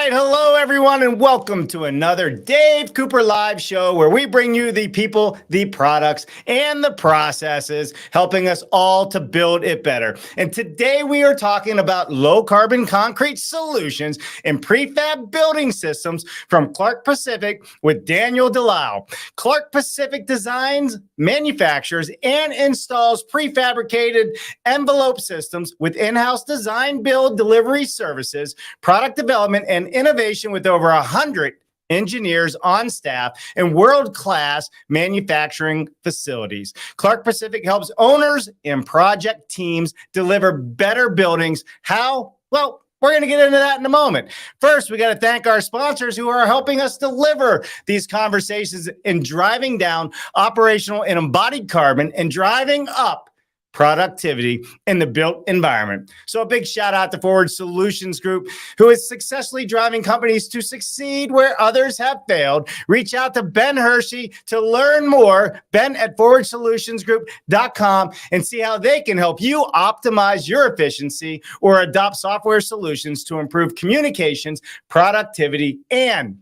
right, hello everyone, and welcome to another Dave Cooper Live show where we bring you the people, the products, and the processes helping us all to build it better. And today we are talking about low carbon concrete solutions and prefab building systems from Clark Pacific with Daniel Delisle. Clark Pacific designs, manufactures, and installs prefabricated envelope systems with in-house design, build, delivery services, product development, and innovation with over 100 engineers on staff and world-class manufacturing facilities. Clark Pacific helps owners and project teams deliver better buildings. How? Well, we're going to get into that in a moment. First, we got to thank our sponsors who are helping us deliver these conversations in driving down operational and embodied carbon and driving up productivity in the built environment. So a big shout out to Forward Solutions Group, who is successfully driving companies to succeed where others have failed. Reach out to Ben Hershey to learn more, Ben at forwardsolutionsgroup.com, and see how they can help you optimize your efficiency or adopt software solutions to improve communications, productivity, and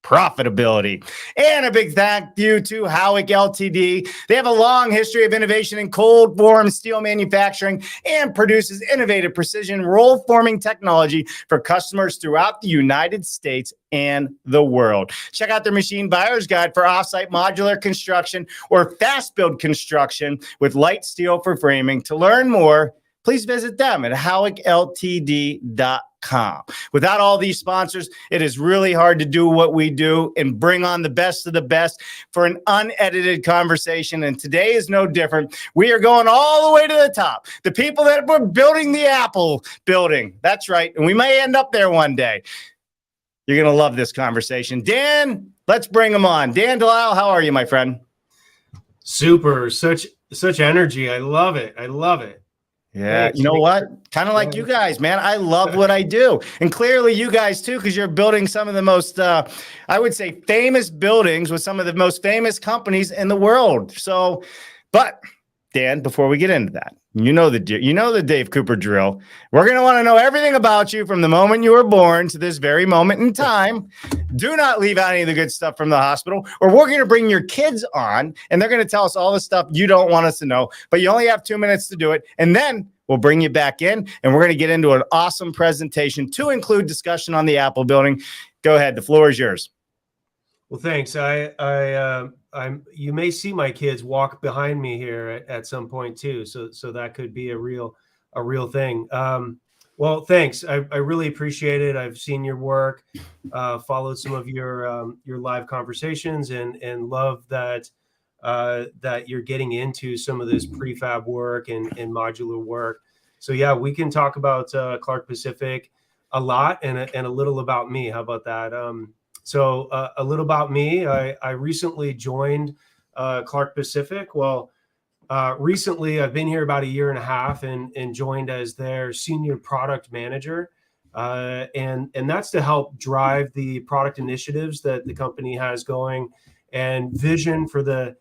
profitability. And a big thank you to Howick Ltd. They have a long history of innovation in cold form steel manufacturing and produces innovative precision roll forming technology for customers throughout the United States and the world. Check out their machine buyer's guide for offsite modular construction or fast build construction with light steel for framing. To learn more, please visit them at howickltd.com. Without all these sponsors, it is really hard to do what we do and bring on the best of the best for an unedited conversation. And today is no different. We are going all the way to the top. The people that were building the Apple building. That's right. And we may end up there one day. You're going to love this conversation. Dan, let's bring him on. Dan Delisle, how are you, my friend? Super. Such energy. I love it. Yeah, you know what? Kind of like you guys, man. I love what I do. And clearly you guys too, because you're building some of the most, I would say, famous buildings with some of the most famous companies in the world. So, but Dan, before we get into that, you know the Dave Cooper drill. We're going to want to know everything about you from the moment you were born to this very moment in time. Do not leave out any of the good stuff from the hospital, or we're going to bring your kids on, and they're going to tell us all the stuff you don't want us to know. But you only have 2 minutes to do it, and then we'll bring you back in, and we're going to get into an awesome presentation to include discussion on the Apple building. Go ahead. The floor is yours. Well, thanks. You may see my kids walk behind me here at some point too. So that could be a real thing. Well, thanks. I really appreciate it. I've seen your work, followed some of your live conversations, and love that you're getting into some of this prefab work and modular work. So yeah, we can talk about Clark Pacific a lot and a little about me. How about that? So a little about me. I recently joined Clark Pacific. Well, recently I've been here about 1.5 years and joined as their senior product manager. And that's to help drive the product initiatives that the company has going and vision for the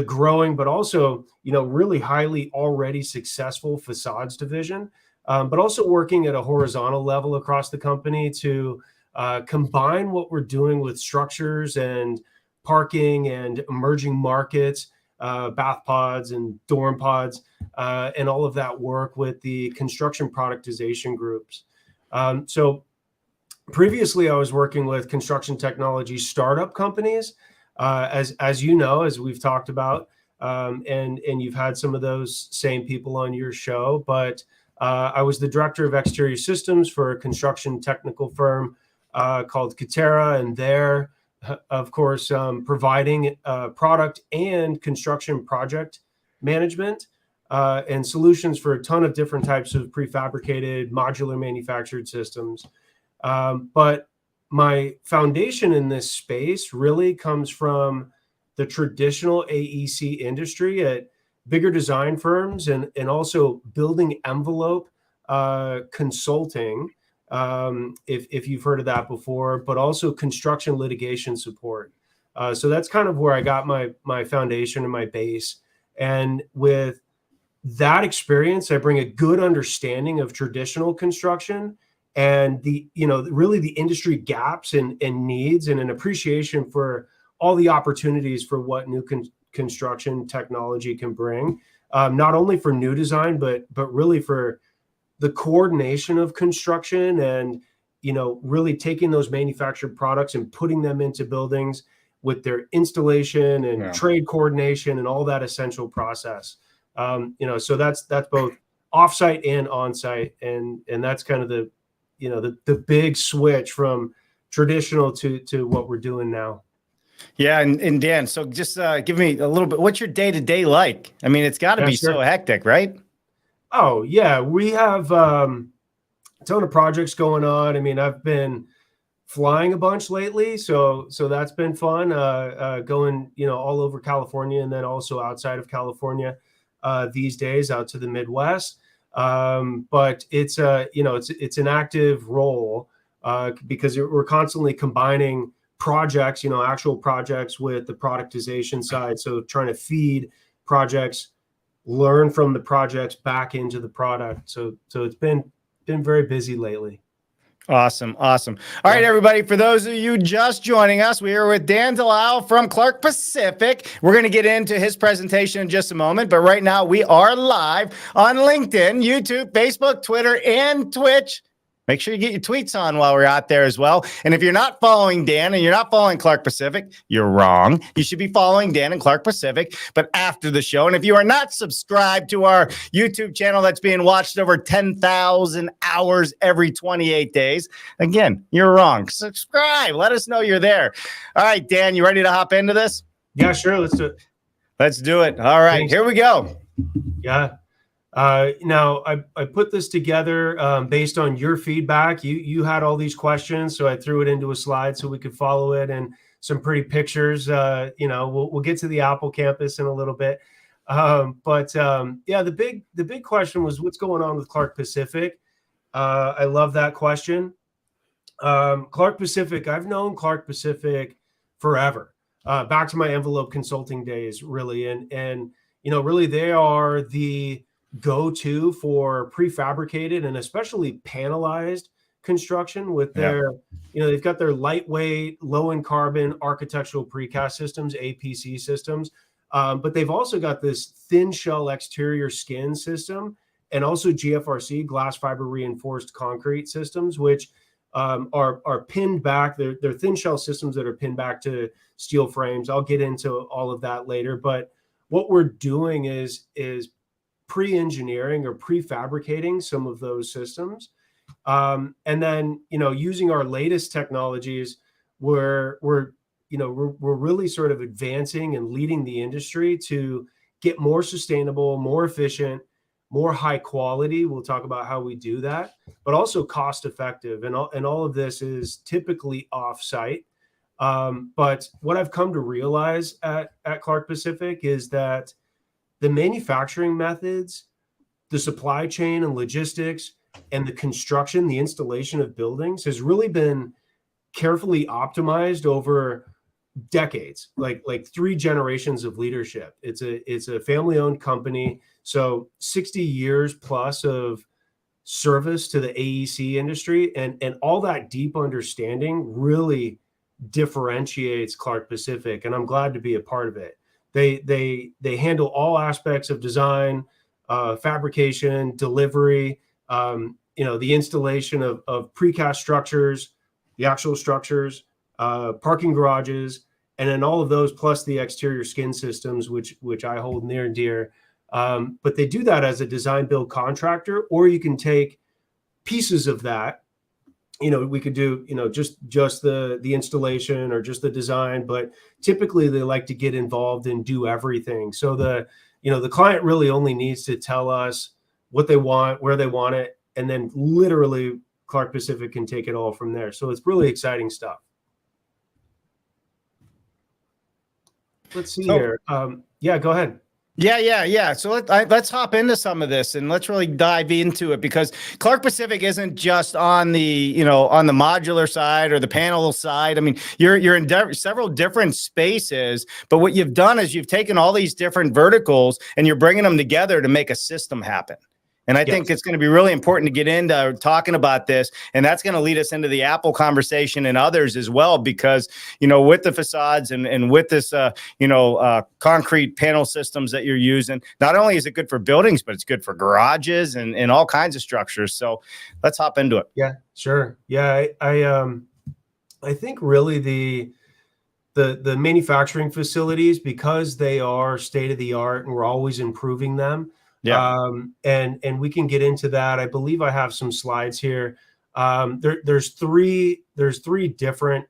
growing, but also, really highly already successful facades division, but also working at a horizontal level across the company to combine what we're doing with structures and parking and emerging markets, bath pods and dorm pods, and all of that work with the construction productization groups. So previously I was working with construction technology startup companies, as you know, as we've talked about, and you've had some of those same people on your show, but I was the director of exterior systems for a construction technical firm called Katera, and they're, of course, providing product and construction project management and solutions for a ton of different types of prefabricated modular manufactured systems. But my foundation in this space really comes from the traditional AEC industry at bigger design firms and also building envelope consulting, if you've heard of that before, but also construction litigation support. So that's kind of where I got my foundation and my base. And with that experience, I bring a good understanding of traditional construction and really the industry gaps and needs, and an appreciation for all the opportunities for what new construction technology can bring, not only for new design, but really for the coordination of construction, and really taking those manufactured products and putting them into buildings with their installation and trade coordination and all that essential process. So that's both offsite and onsite, and that's kind of the big switch from traditional to what we're doing now. Yeah, and Dan, so just give me a little bit. What's your day-to-day like? I mean, it's got to be so hectic, right? Oh yeah, we have a ton of projects going on. I mean, I've been flying a bunch lately, so that's been fun. Going all over California, and then also outside of California these days, out to the Midwest. But it's it's an active role because we're constantly combining projects, actual projects with the productization side. So trying to feed projects, learn from the projects back into the product. So it's been very busy lately. Awesome. All right, everybody. For those of you just joining us, we are with Dan Delisle from Clark Pacific. We're going to get into his presentation in just a moment, but right now we are live on LinkedIn, YouTube, Facebook, Twitter, and Twitch. Make sure you get your tweets on while we're out there as well. And if you're not following Dan and you're not following Clark Pacific, you're wrong. You should be following Dan and Clark Pacific, but after the show. And if you are not subscribed to our YouTube channel that's being watched over 10,000 hours every 28 days, again, you're wrong. Subscribe. Let us know you're there. All right, Dan, you ready to hop into this? Yeah, sure. Let's do it. Let's do it. All right, Here we go. Yeah. Now I put this together based on your feedback. You had all these questions, so I threw it into a slide so we could follow it, and some pretty pictures. We'll get to the Apple campus in a little bit, but the big question was what's going on with Clark Pacific. I love that question. Clark Pacific. I've known Clark Pacific forever, back to my envelope consulting days, really, and really they are the go-to for prefabricated and especially panelized construction with their, they've got their lightweight, low in carbon architectural precast systems, APC systems, but they've also got this thin shell exterior skin system, and also GFRC, glass fiber reinforced concrete systems, which are pinned back. They're thin shell systems that are pinned back to steel frames. I'll get into all of that later, but what we're doing is pre-engineering or prefabricating some of those systems, and then using our latest technologies, we're really sort of advancing and leading the industry to get more sustainable, more efficient, more high quality. We'll talk about how we do that, but also cost effective, and all of this is typically off-site. But what I've come to realize at Clark Pacific is that the manufacturing methods, the supply chain and logistics, and the construction, the installation of buildings has really been carefully optimized over decades, like 3 generations of leadership. It's a family-owned company, so 60 years plus of service to the AEC industry, and all that deep understanding really differentiates Clark Pacific, and I'm glad to be a part of it. They handle all aspects of design, fabrication, delivery, the installation of precast structures, the actual structures, parking garages, and then all of those plus the exterior skin systems, which I hold near and dear. But they do that as a design build contractor, or you can take pieces of that. We could do, just the installation or just the design, but typically they like to get involved and do everything. So the client really only needs to tell us what they want, where they want it, and then literally Clark Pacific can take it all from there. So it's really exciting stuff. Let's see here. Yeah, go ahead. Yeah. So let's hop into some of this and let's really dive into it, because Clark Pacific isn't just on the on the modular side or the panel side. I mean, you're in several different spaces, but what you've done is you've taken all these different verticals and you're bringing them together to make a system happen. And I Yes. think it's going to be really important to get into talking about this. And that's going to lead us into the Apple conversation and others as well, because, with the facades and with this, concrete panel systems that you're using, not only is it good for buildings, but it's good for garages and all kinds of structures. So let's hop into it. Yeah, sure. Yeah. I think really the manufacturing facilities, because they are state of the art and we're always improving them. Yeah. And we can get into that. I believe I have some slides here. There's three different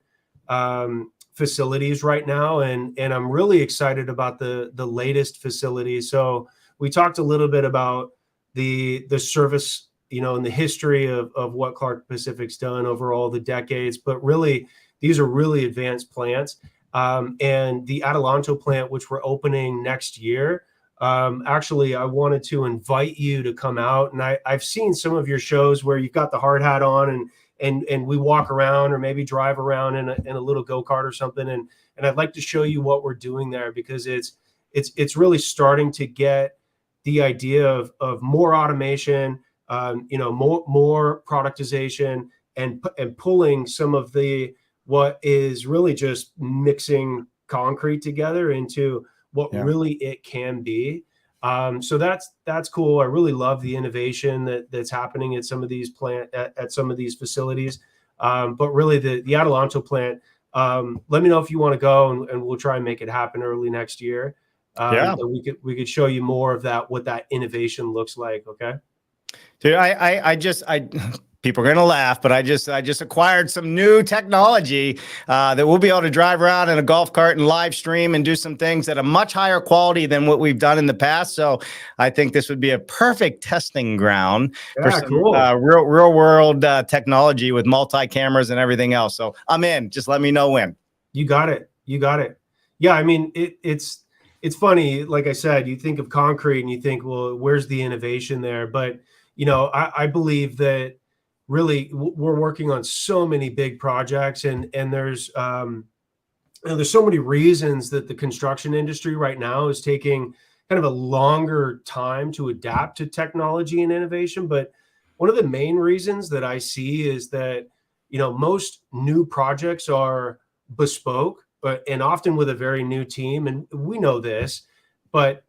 facilities right now, and I'm really excited about the latest facility. So we talked a little bit about the service, and the history of what Clark Pacific's done over all the decades, but really these are really advanced plants. And the Adelanto plant, which we're opening next year, actually, I wanted to invite you to come out. And I've seen some of your shows where you've got the hard hat on and we walk around or maybe drive around in a little go-kart or something. And I'd like to show you what we're doing there, because it's really starting to get the idea of more automation, more productization, and pulling some of what is really just mixing concrete together into what really it can be. So that's cool. I really love the innovation that's happening at some of these at some of these facilities. But really the Adelanto plant, let me know if you want to go, and we'll try and make it happen early next year. And we could show you more of that, what that innovation looks like. Okay. Dude, people are going to laugh, but I just acquired some new technology that we'll be able to drive around in a golf cart and live stream and do some things at a much higher quality than what we've done in the past. So I think this would be a perfect testing ground for some real world technology with multi cameras and everything else. So I'm in. Just let me know when. You got it. Yeah, I mean, it's funny. Like I said, you think of concrete and you think, well, where's the innovation there? But I believe that really we're working on so many big projects, and there's so many reasons that the construction industry right now is taking kind of a longer time to adapt to technology and innovation. But one of the main reasons that I see is that most new projects are bespoke, and often with a very new team, and we know this, but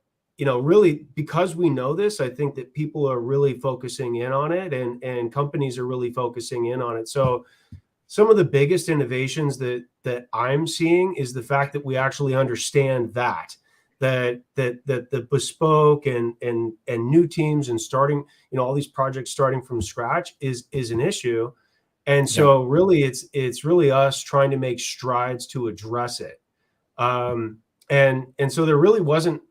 really, because we know this, I think that people are really focusing in on it, and companies are really focusing in on it. So some of the biggest innovations that I'm seeing is the fact that we actually understand that the bespoke and new teams and starting, all these projects starting from scratch is an issue. And so really it's really us trying to make strides to address it. And so there really wasn't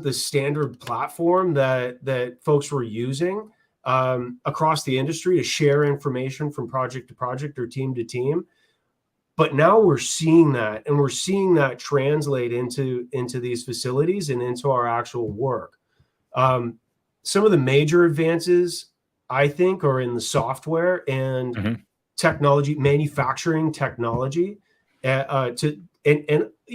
the standard platform that folks were using across the industry to share information from project to project or team to team. But now we're seeing that, and we're seeing that translate into these facilities and into our actual work. Some of the major advances, I think, are in the software and technology, manufacturing technology, and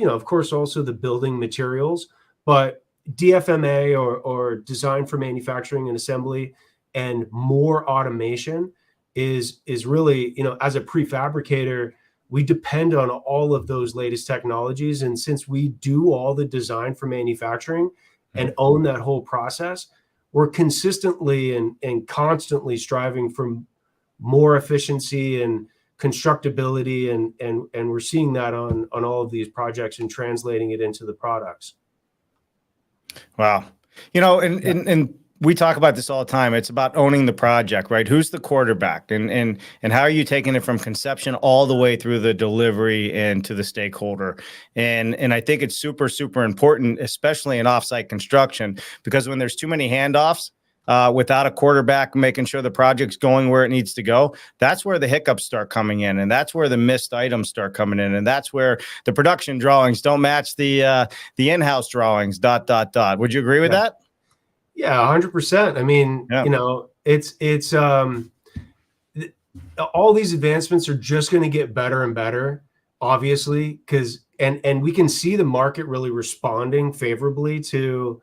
of course also the building materials. But DfMA or design for manufacturing and assembly and more automation is really, as a prefabricator, we depend on all of those latest technologies. And since we do all the design for manufacturing and own that whole process, we're consistently and constantly striving for more efficiency and constructability. And we're seeing that on all of these projects and translating it into the products. Wow. And we talk about this all the time. It's about owning the project, right? Who's the quarterback, and how are you taking it from conception all the way through the delivery and to the stakeholder? And I think it's super, super important, especially in offsite construction, because when there's too many handoffs without a quarterback making sure the project's going where it needs to go, that's where the hiccups start coming in, and that's where the missed items start coming in, and that's where the production drawings don't match the in-house drawings. ... Would you agree with that? Yeah, 100%. I mean, it's all these advancements are just going to get better and better, obviously, because and we can see the market really responding favorably to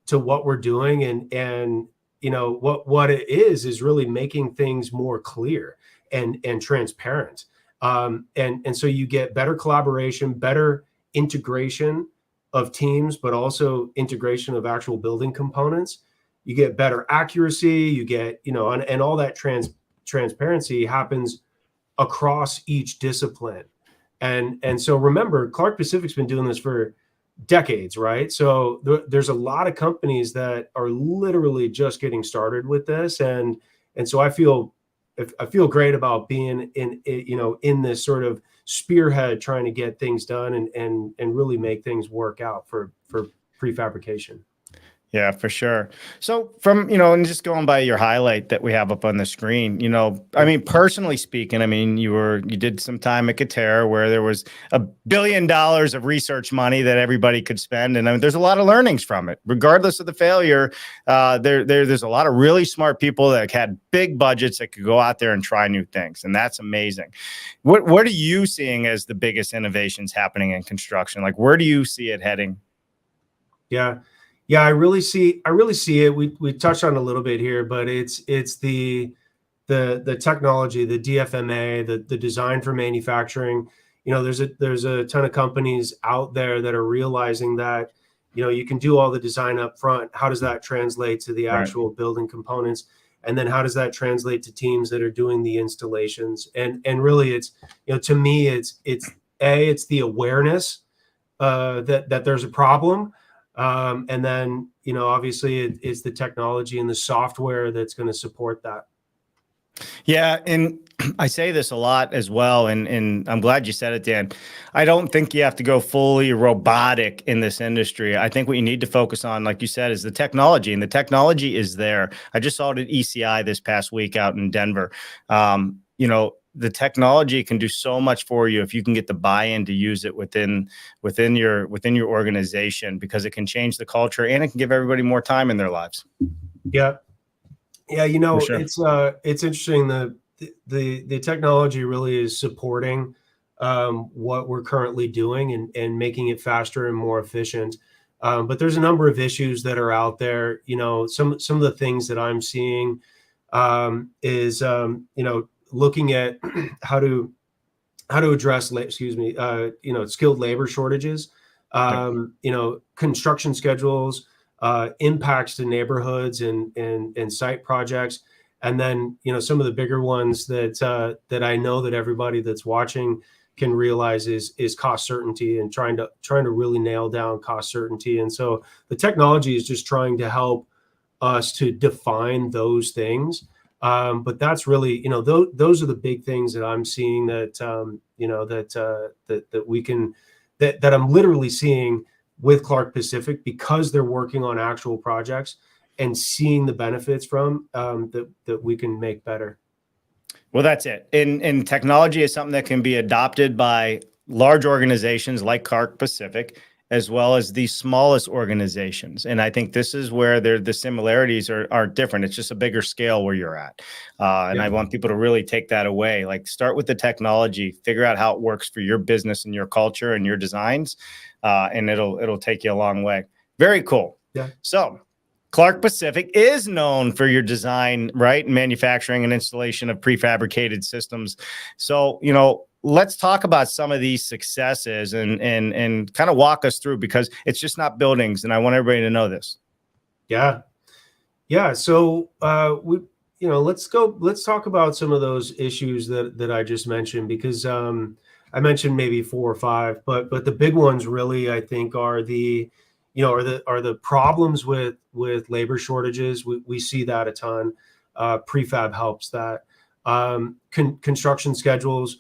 what we're doing, and what it is really making things more clear and transparent. And so you get better collaboration, better integration of teams, but also integration of actual building components. You get better accuracy, you get, and all that transparency happens across each discipline. And so remember, Clark Pacific's been doing this for decades, right? So there's a lot of companies that are literally just getting started with this. And so I feel great about being in this sort of spearhead, trying to get things done and really make things work out for prefabrication. Yeah, for sure. So from, and just going by your highlight that we have up on the screen, I mean, personally speaking, I mean, you did some time at Katerra where there was $1 billion of research money that everybody could spend. And I mean, there's a lot of learnings from it, regardless of the failure. There's a lot of really smart people that had big budgets that could go out there and try new things. And that's amazing. What are you seeing as the biggest innovations happening in construction? Like, where do you see it heading? Yeah, I really see it. We touched on it a little bit here, but it's the technology, the DfMA, the design for manufacturing. There's a ton of companies out there that are realizing that, you can do all the design up front. How does that translate to the actual building components? And then how does that translate to teams that are doing the installations? And really it's, to me, it's the awareness that there's a problem. And then, obviously it's the technology and the software that's going to support that. Yeah. And I say this a lot as well. And I'm glad you said it, Dan. I don't think you have to go fully robotic in this industry. I think what you need to focus on, like you said, is the technology, and the technology is there. I just saw it at ECI this past week out in Denver. The technology can do so much for you if you can get the buy-in to use it within your organization, because it can change the culture and it can give everybody more time in their lives. Yeah. Sure. It's interesting. The technology really is supporting what we're currently doing and making it faster and more efficient. But there's a number of issues that are out there. Some of the things that I'm seeing is looking at how to address, skilled labor shortages, construction schedules, impacts to neighborhoods and site projects. And then, some of the bigger ones that I know that everybody that's watching can realize is cost certainty, and trying to really nail down cost certainty. And so the technology is just trying to help us to define those things. But that's really, those are the big things that I'm seeing that that I'm literally seeing with Clark Pacific, because they're working on actual projects and seeing the benefits from that we can make better. Well, that's it. And technology is something that can be adopted by large organizations like Clark Pacific, as well as the smallest organizations. And I think this is where the similarities are different. It's just a bigger scale where you're at. And I want people to really take that away. Like, start with the technology, figure out how it works for your business and your culture and your designs. And it'll take you a long way. Very cool. Yeah. So Clark Pacific is known for your design, right, and manufacturing and installation of prefabricated systems. So, let's talk about some of these successes and kind of walk us through, because it's just not buildings, and I want everybody to know this. Yeah. So let's talk about some of those issues that I just mentioned, because I mentioned maybe 4 or 5, but the big ones really, I think, are the problems with labor shortages. We see that a ton. Prefab helps that. Construction schedules.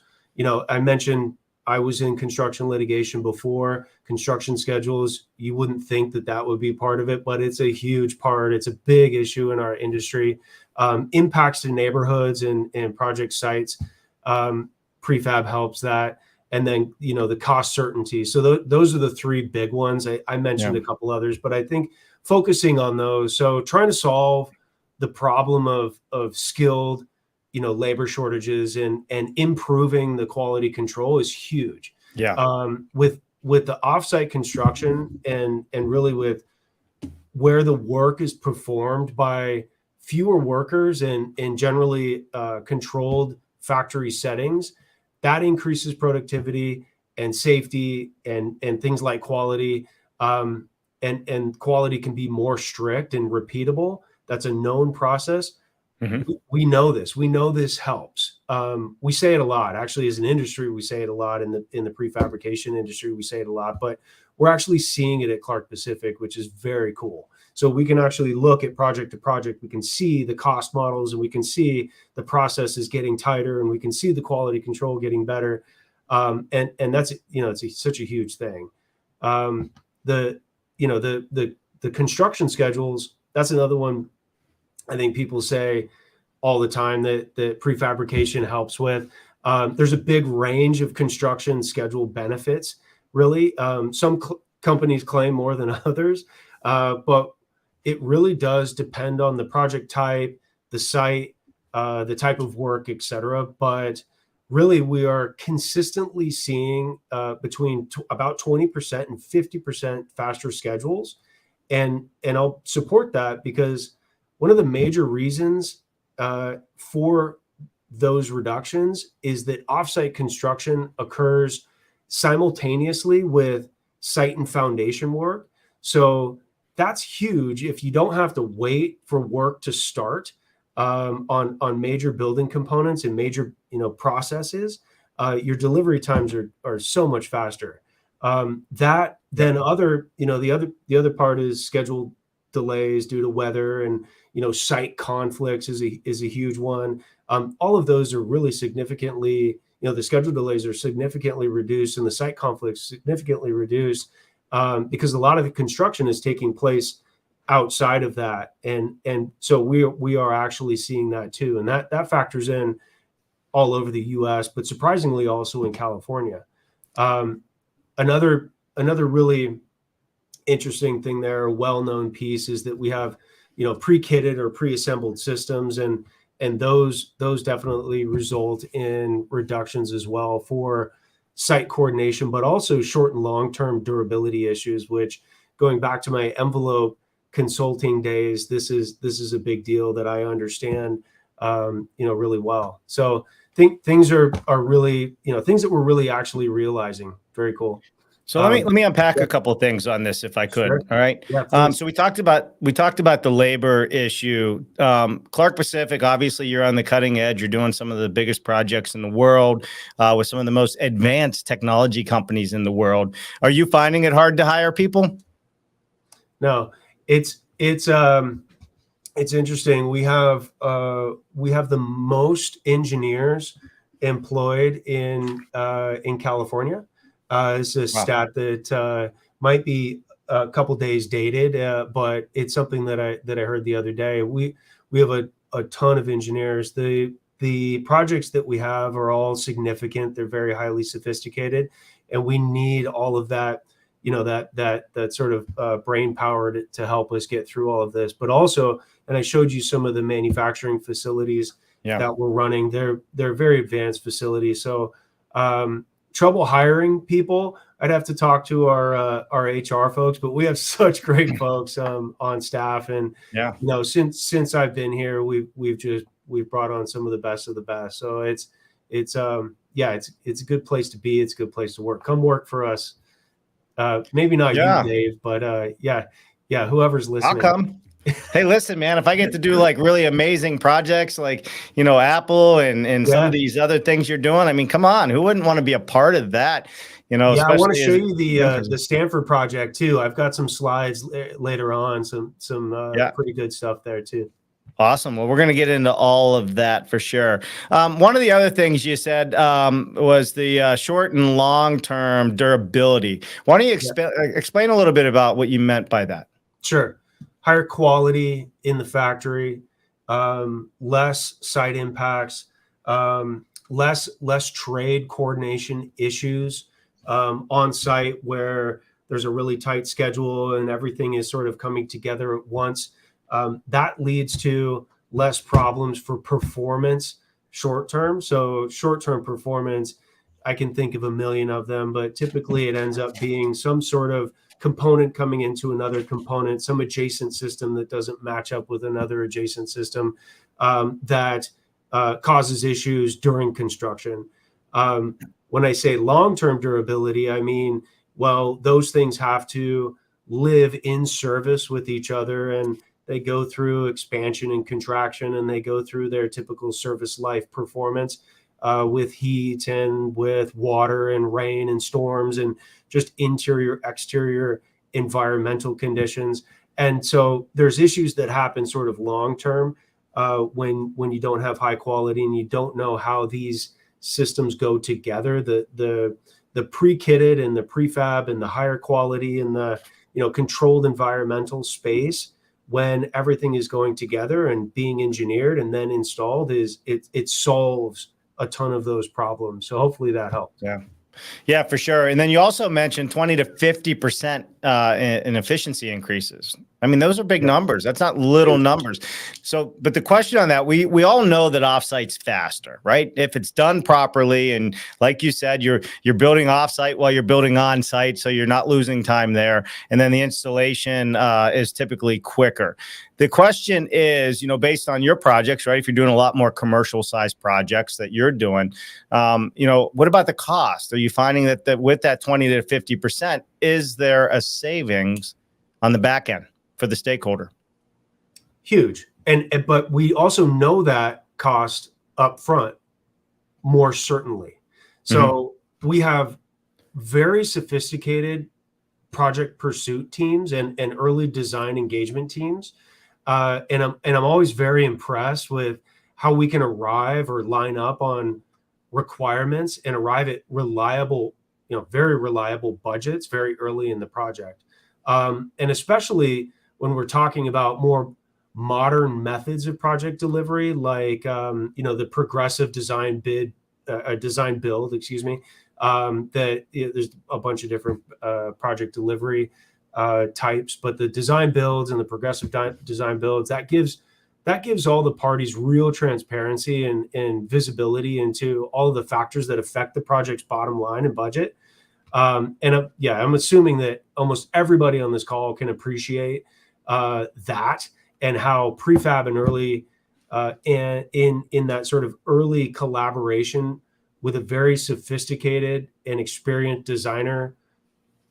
I mentioned I was in construction litigation before. Construction schedules, you wouldn't think that would be part of it, but it's a huge part. It's a big issue in our industry. Impacts to neighborhoods and project sites. Prefab helps that. And then, the cost certainty. So those are the 3 big ones. I mentioned a couple others, but I think focusing on those. So trying to solve the problem of skilled, labor shortages and improving the quality control is huge. Yeah. With the offsite construction and really with where the work is performed by fewer workers and generally controlled factory settings, that increases productivity and safety and things like quality. And quality can be more strict and repeatable. That's a known process. Mhm. We know this. We know this helps. We say it a lot. Actually, as an industry, we say it a lot. In the prefabrication industry, we say it a lot. But we're actually seeing it at Clark Pacific, which is very cool. So we can actually look at project to project. We can see the cost models, and we can see the processes getting tighter, and we can see the quality control getting better. And that's, it's such a huge thing. The construction schedules. That's another one. I think people say all the time that prefabrication helps with. There's a big range of construction schedule benefits, really. Some companies claim more than others, but it really does depend on the project type, the site, the type of work, et cetera. But really, we are consistently seeing between about 20% and 50% faster schedules. And I'll support that because one of the major reasons for those reductions is that offsite construction occurs simultaneously with site and foundation work. So that's huge. If you don't have to wait for work to start on major building components and major processes, your delivery times are so much faster. That then the other part is scheduled delays due to weather, and site conflicts is a huge one. All of those are really significantly, the schedule delays are significantly reduced, and the site conflicts significantly reduced because a lot of the construction is taking place outside of that, and so we are actually seeing that too, and that factors in all over the U.S., but surprisingly also in California. Another really interesting thing there, a well-known piece, is that we have pre-kitted or pre-assembled systems, and those definitely result in reductions as well for site coordination, but also short and long-term durability issues, which, going back to my envelope consulting days, this is a big deal that I understand really well. So things are really things that we're really actually realizing. Very cool. So let me unpack a couple of things on this, if I could. Sure. All right. Yeah, so we talked about the labor issue. Clark Pacific, obviously, you're on the cutting edge. You're doing some of the biggest projects in the world with some of the most advanced technology companies in the world. Are you finding it hard to hire people? No, it's interesting. We have the most engineers employed in California. It's a stat that might be a couple days dated, but it's something that I heard the other day. We have a ton of engineers. The projects that we have are all significant. They're very highly sophisticated, and we need all of that, that sort of brain power to help us get through all of this. But also, and I showed you some of the manufacturing facilities that we're running. They're very advanced facilities. So trouble hiring people, I'd have to talk to our HR folks, but we have such great folks on staff, and since I've been here, we've brought on some of the best of the best. So it's a good place to be. It's a good place to work. Come work for us. Maybe not you, Dave, but whoever's listening. I'll come. Hey, listen, man, if I get to do like really amazing projects like, Apple and some of these other things you're doing, I mean, come on, who wouldn't want to be a part of that? I want to show you the Stanford project too. I've got some slides later on, some pretty good stuff there too. Awesome. Well, we're going to get into all of that for sure. One of the other things you said was the short and long-term durability. Why don't you explain a little bit about what you meant by that? Sure. Higher quality in the factory, less site impacts, less trade coordination issues on site where there's a really tight schedule and everything is sort of coming together at once. That leads to less problems for performance short term. So short-term performance, I can think of a million of them, but typically it ends up being some sort of component coming into another component, some adjacent system that doesn't match up with another adjacent system that causes issues during construction. When I say long-term durability, I mean, well, those things have to live in service with each other, and they go through expansion and contraction, and they go through their typical service life performance with heat and with water and rain and storms and just interior, exterior environmental conditions. And so there's issues that happen sort of long-term when you don't have high quality and you don't know how these systems go together. The pre-kitted and the prefab and the higher quality and the controlled environmental space, when everything is going together and being engineered and then installed, it solves a ton of those problems. So hopefully that helps. Yeah, for sure. And then you also mentioned 20 to 50% in efficiency increases. I mean, those are big numbers. That's not little numbers. So, but the question on that, we all know that offsite's faster, right? If it's done properly, and like you said, you're building offsite while you're building on site, so you're not losing time there. And then the installation is typically quicker. The question is, based on your projects, right? If you're doing a lot more commercial size projects that you're doing, what about the cost? Are you finding that with that 20 to 50%, is there a savings on the back end for the stakeholder? Huge. But we also know that cost up front more certainly. So we have very sophisticated project pursuit teams and early design engagement teams. And I'm always very impressed with how we can arrive or line up on requirements and arrive at reliable, very reliable budgets very early in the project. And especially when we're talking about more modern methods of project delivery, like the progressive design build, that there's a bunch of different project delivery types, but the design builds and the progressive design builds, that gives all the parties real transparency and visibility into all of the factors that affect the project's bottom line and budget. I'm assuming that almost everybody on this call can appreciate that, and how prefab and early in that sort of early collaboration with a very sophisticated and experienced designer,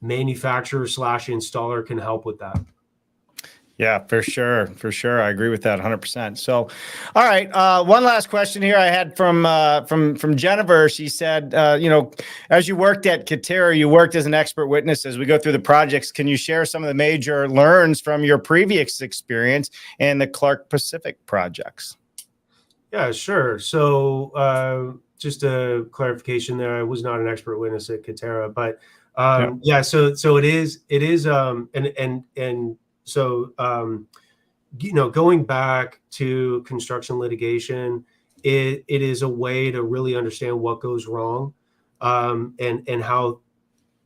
manufacturer / installer can help with that. Yeah, for sure. For sure. I agree with that 100%. So, all right. One last question here I had from Jennifer. She said, as you worked at Katerra, you worked as an expert witness as we go through the projects. Can you share some of the major learns from your previous experience and the Clark Pacific projects? Yeah, sure. So just a clarification there. I was not an expert witness at Katerra, but so it is, So, going back to construction litigation, it is a way to really understand what goes wrong, and how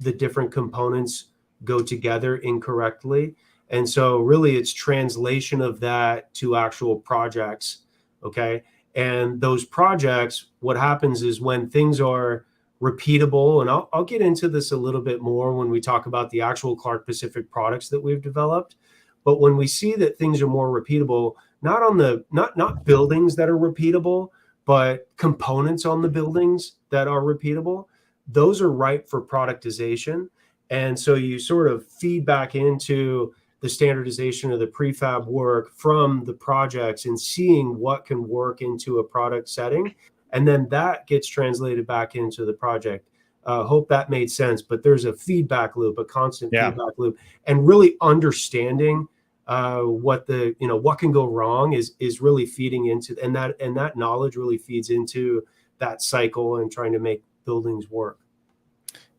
the different components go together incorrectly. And so really it's translation of that to actual projects. Okay. And those projects, what happens is when things are repeatable, and I'll get into this a little bit more when we talk about the actual Clark Pacific products that we've developed. But when we see that things are more repeatable, not buildings that are repeatable, but components on the buildings that are repeatable, those are ripe for productization. And so you sort of feed back into the standardization of the prefab work from the projects and seeing what can work into a product setting. And then that gets translated back into the project. Hope that made sense, but there's a feedback loop, a constant feedback loop, and really understanding what can go wrong is really feeding into, and that knowledge really feeds into that cycle and trying to make buildings work.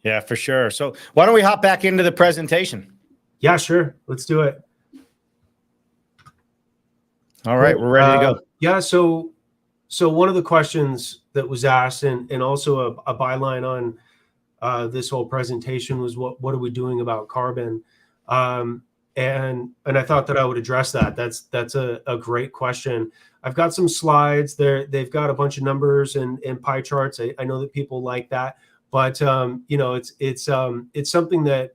Yeah, for sure. So why don't we hop back into the presentation? Yeah, sure. Let's do it. All right, we're ready to go. Yeah. So one of the questions that was asked, and also a byline on this whole presentation, was what are we doing about carbon? And I thought that I would address that. That's a great question. I've got some slides there. They've got a bunch of numbers and pie charts. I know that people like that, but it's something that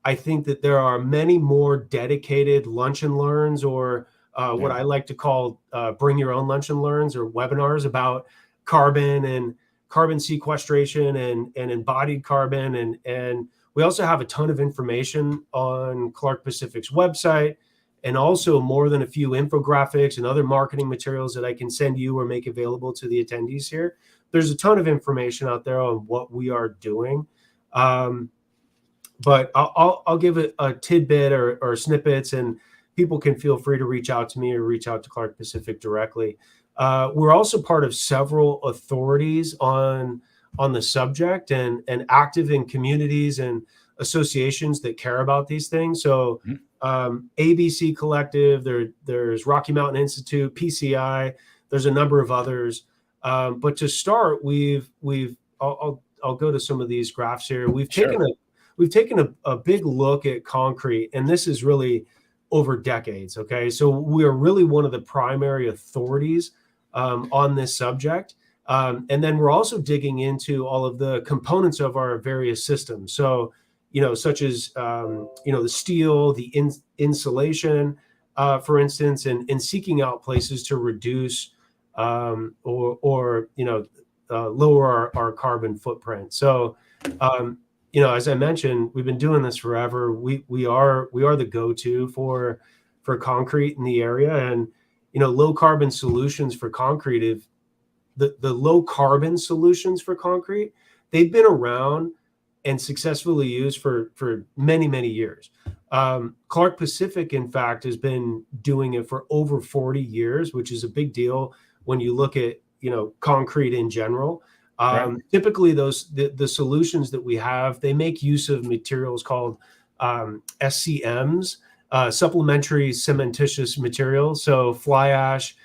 I think that there are many more dedicated lunch and learns, or what I like to call bring your own lunch and learns, or webinars about carbon and carbon sequestration and embodied carbon. And we also have a ton of information on Clark Pacific's website, and also more than a few infographics and other marketing materials that I can send you or make available to the attendees here. There's a ton of information out there on what we are doing. But I'll give it a tidbit or snippets, and people can feel free to reach out to me or reach out to Clark Pacific directly. We're also part of several authorities on the subject, and active in communities and associations that care about these things. So ABC Collective, there's Rocky Mountain Institute, PCI, there's a number of others. But to start, I'll go to some of these graphs here. We've taken a big look at concrete, and this is really over decades. Okay, so we are really one of the primary authorities on this subject, and then we're also digging into all of the components of our various systems. So, such as the steel, the insulation, for instance, and seeking out places to reduce or lower our carbon footprint. So. As I mentioned, we've been doing this forever. We are the go-to for concrete in the area, and low carbon solutions for concrete. The low carbon solutions for concrete, they've been around and successfully used for many years. Clark Pacific, in fact, has been doing it for over 40 years, which is a big deal when you look at concrete in general. Typically, the solutions that we have, they make use of materials called SCMs, supplementary cementitious materials. So fly ash,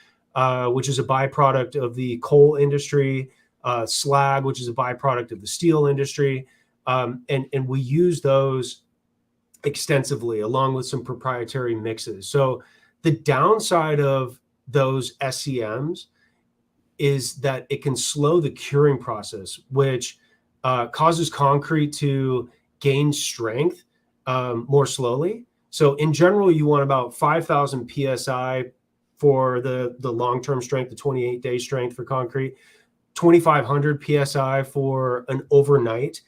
which is a byproduct of the coal industry, slag, which is a byproduct of the steel industry, and we use those extensively along with some proprietary mixes. So the downside of those SCMs is that it can slow the curing process, which causes concrete to gain strength more slowly. So in general, you want about 5,000 PSI for the long-term strength, the 28-day strength for concrete, 2,500 PSI for an overnight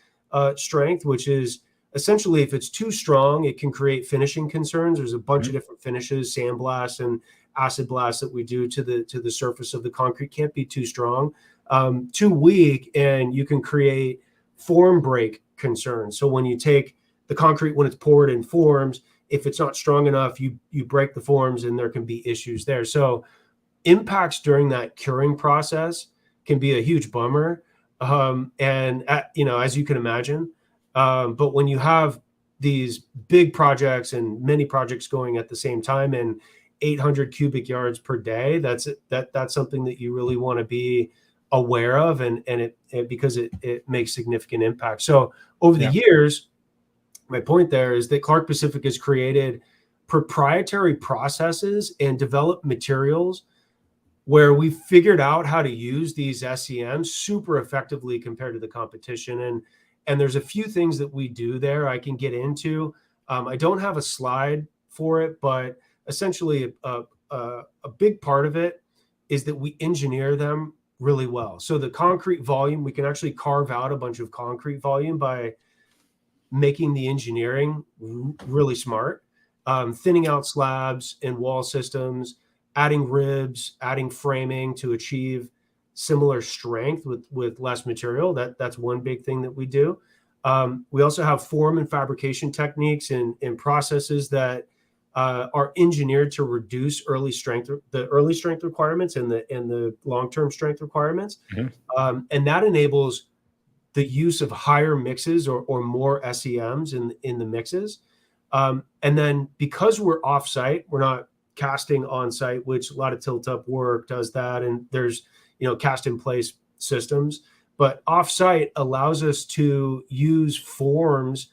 strength, which is essentially, if it's too strong, it can create finishing concerns. There's a bunch of different finishes, sandblast and acid blast that we do to the surface of the concrete. Can't be too strong, too weak, and you can create form break concerns. So when you take the concrete, when it's poured in forms, if it's not strong enough, you break the forms, and there can be issues there. So impacts during that curing process can be a huge bummer, as you can imagine. But when you have these big projects and many projects going at the same time, and 800 cubic yards per day, that's something that you really want to be aware of, and because it makes significant impact. So over the years, my point there is that Clark Pacific has created proprietary processes and developed materials where we figured out how to use these SCMs super effectively compared to the competition. And there's a few things that we do there I can get into. I don't have a slide for it, but essentially a big part of it is that we engineer them really well. So the concrete volume, we can actually carve out a bunch of concrete volume by making the engineering really smart, thinning out slabs and wall systems, adding ribs, adding framing to achieve similar strength with less material. That's one big thing that we do. We also have form and fabrication techniques and processes that are engineered to reduce the early strength requirements and the long-term strength requirements. And that enables the use of higher mixes or more SEMs in the mixes. And then because we're off-site, we're not casting on-site, which a lot of tilt-up work does that. And there's, cast-in-place systems. But off-site allows us to use forms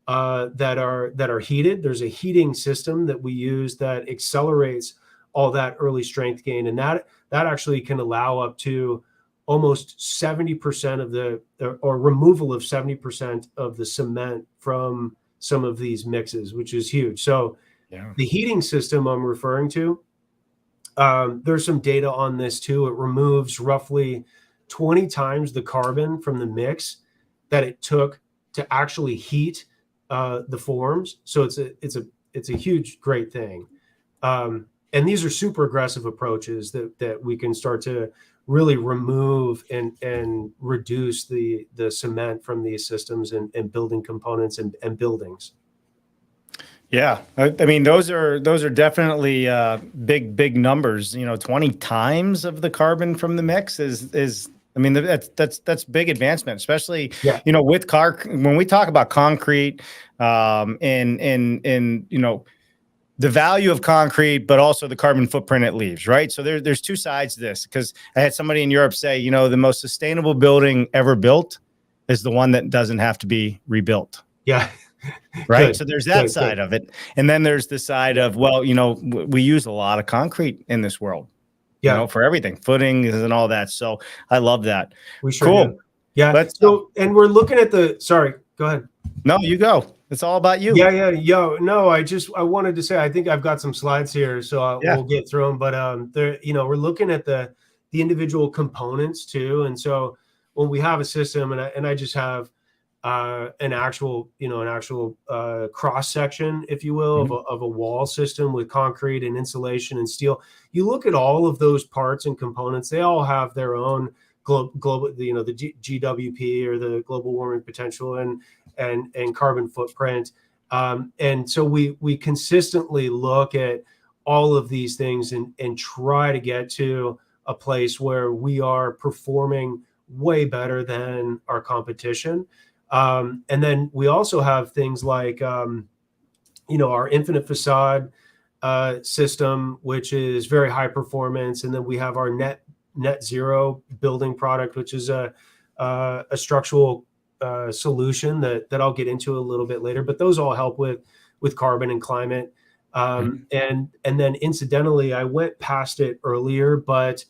that are heated. There's a heating system that we use that accelerates all that early strength gain. And that actually can allow up to almost 70% of or removal of 70% of the cement from some of these mixes, which is huge. So Yeah. the heating system I'm referring to, there's some data on this too. It removes roughly 20 times the carbon from the mix that it took to actually heat the forms. So it's a huge, great thing. And these are super aggressive approaches that we can start to really remove and reduce the cement from these systems and building components and buildings. Yeah, I mean those are definitely big numbers. 20 times of the carbon from the mix is I mean that's big advancement, especially with when we talk about concrete, and the value of concrete, but also the carbon footprint it leaves, right? So there's two sides to this, because I had somebody in Europe say, the most sustainable building ever built is the one that doesn't have to be rebuilt. Yeah. Right. Good. So there's that side of it. And then there's the side of, well, we use a lot of concrete in this world, for everything, footings and all that. So I love that. We sure do. Yeah. And we're looking at sorry, go ahead. No, you go. It's all about you. Yeah. No, I wanted to say, I think I've got some slides here, so we'll get through them. But we're looking at the individual components too. And so when we have a system, and I just have an actual cross section, if you will, of a wall system with concrete and insulation and steel. You look at all of those parts and components; they all have their own global, the GWP, or the global warming potential, and carbon footprint. And so we consistently look at all of these things and try to get to a place where we are performing way better than our competition. And then we also have things like, our infinite facade system, which is very high performance. And then we have our net zero building product, which is a structural solution that I'll get into a little bit later. But those all help with carbon and climate. And then incidentally, I went past it earlier, but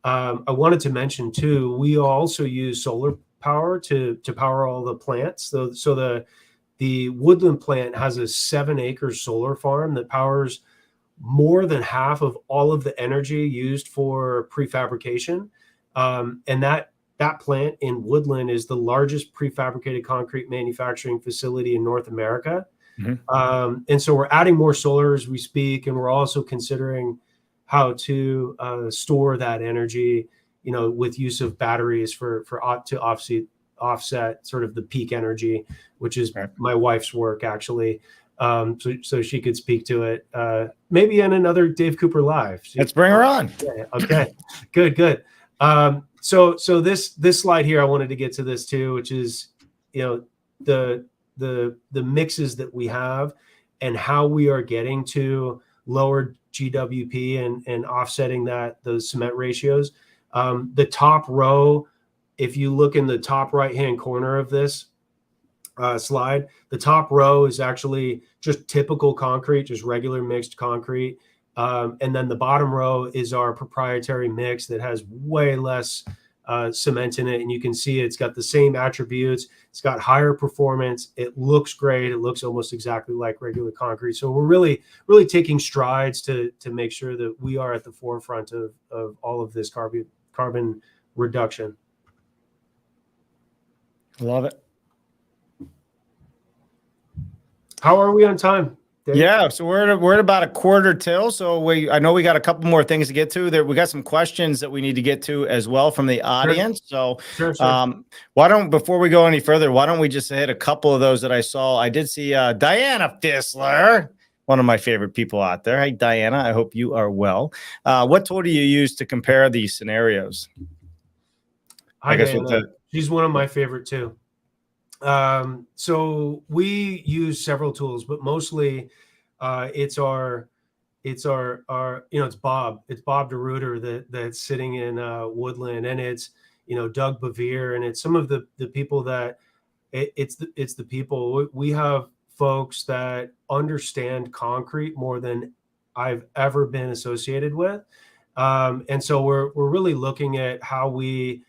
I wanted to mention too, we also use solar power to power all the plants. So the Woodland plant has a 7-acre solar farm that powers more than half of all of the energy used for prefabrication. And that plant in Woodland is the largest prefabricated concrete manufacturing facility in North America. And so we're adding more solar as we speak, and we're also considering how to store that energy, with use of batteries to offset sort of the peak energy, which is my wife's work actually. So she could speak to it, maybe in another Dave Cooper Live. Let's bring her on. Okay, good. So this slide here, I wanted to get to this too, which is, the mixes that we have and how we are getting to lower GWP and offsetting those cement ratios. The top row, if you look in the top right-hand corner of this slide, the top row is actually just typical concrete, just regular mixed concrete. And then the bottom row is our proprietary mix that has way less cement in it. And you can see it's got the same attributes. It's got higher performance. It looks great. It looks almost exactly like regular concrete. So we're really, really taking strides to make sure that we are at the forefront of all of this carbon reduction. Love it. How are we on time, Dave? Yeah, so we're at about a quarter till. So I know we got a couple more things to get to. There, we got some questions that we need to get to as well from the audience. Sure. Before we go any further, why don't we just hit a couple of those that I saw? I did see Diana Fissler, one of my favorite people out there. Hey, Diana, I hope you are well. What tool do you use to compare these scenarios? Hi, Diana. She's one of my favorite too. So we use several tools, but mostly it's Bob. It's Bob DeRuiter that's sitting in Woodland, and it's Doug Bevere, and it's some of the people that it's the people. We have folks that understand concrete more than I've ever been associated with, and so we're really looking at how we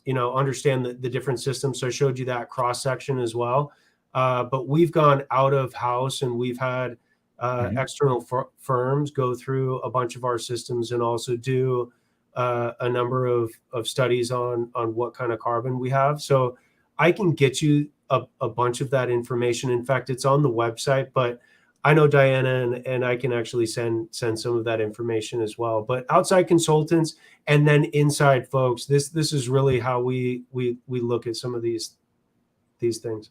understand the different systems. So I showed you that cross section as well. But we've gone out of house, and we've had external firms go through a bunch of our systems and also do a number of studies on what kind of carbon we have. So I can get you a bunch of that information. In fact, it's on the website, but I know Diana, and I can actually send some of that information as well. But outside consultants and then inside folks, this is really how we look at some of these things.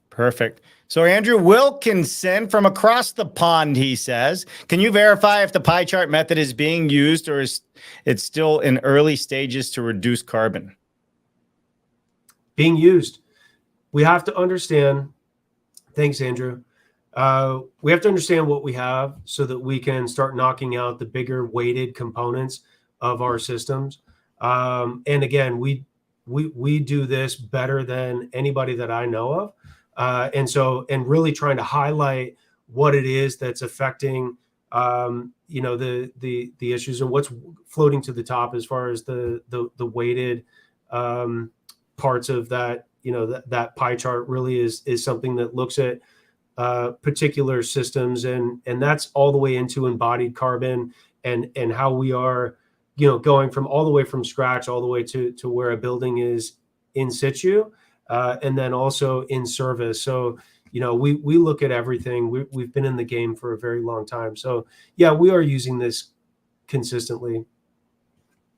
Perfect. So Andrew Wilkinson from across the pond, he says, can you verify if the pie chart method is being used, or is it still in early stages to reduce carbon? Being used. We have to understand. Thanks, Andrew. We have to understand what we have so that we can start knocking out the bigger weighted components of our systems. And again, we do this better than anybody that I know of. And really trying to highlight what it is that's affecting, the issues and what's floating to the top as far as the weighted parts of that. That pie chart really is something that looks at particular systems, and that's all the way into embodied carbon and how we are, going from all the way from scratch all the way to where a building is in situ. And then also in service. So, we look at everything. We've been in the game for a very long time. So, yeah, we are using this consistently.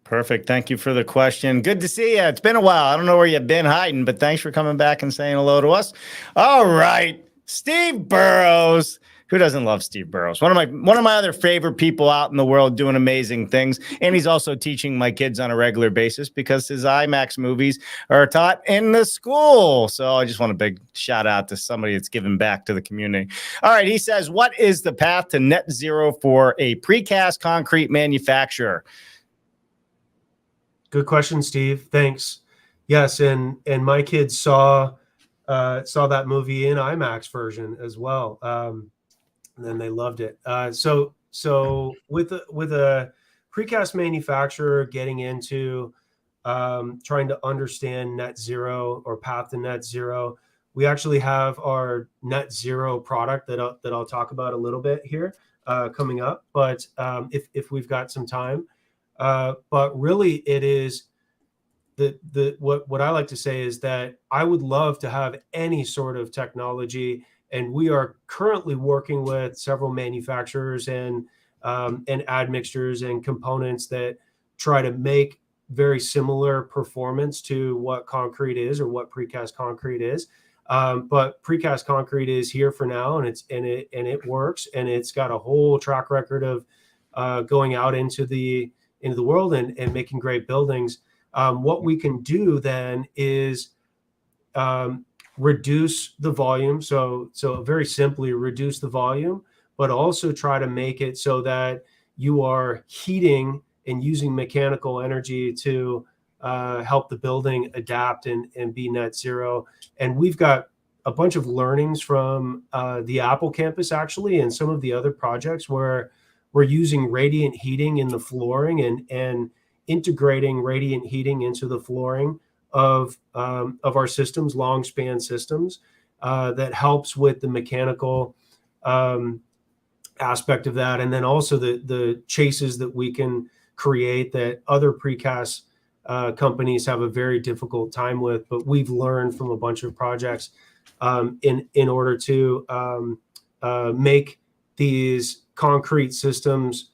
Perfect. Thank you for the question. Good to see you. It's been a while. I don't know where you've been hiding, but thanks for coming back and saying hello to us. All right. Steve Burrows. Who doesn't love Steve Burrows? One of my other favorite people out in the world, doing amazing things. And he's also teaching my kids on a regular basis because his IMAX movies are taught in the school. So I just want a big shout out to somebody that's giving back to the community. All right. He says, what is the path to net zero for a precast concrete manufacturer? Good question, Steve. Thanks. Yes. And my kids saw that movie in IMAX version as well. And then they loved it. So with a precast manufacturer getting into trying to understand net zero or path to net zero, we actually have our net zero product that I'll talk about a little bit here coming up. But if we've got some time, but really it is what I like to say is that I would love to have any sort of technology. And we are currently working with several manufacturers and admixtures and components that try to make very similar performance to what concrete is or what precast concrete is. But precast concrete is here for now, and it works, and it's got a whole track record of going out into the world and making great buildings. What we can do then is reduce the volume. So very simply reduce the volume, but also try to make it so that you are heating and using mechanical energy to help the building adapt and be net zero. And we've got a bunch of learnings from the Apple campus actually, and some of the other projects where we're using radiant heating in the flooring and integrating radiant heating into the flooring of our systems, long span systems, that helps with the mechanical aspect of that. And then also the chases that we can create that other precast companies have a very difficult time with, but we've learned from a bunch of projects in order to make these concrete systems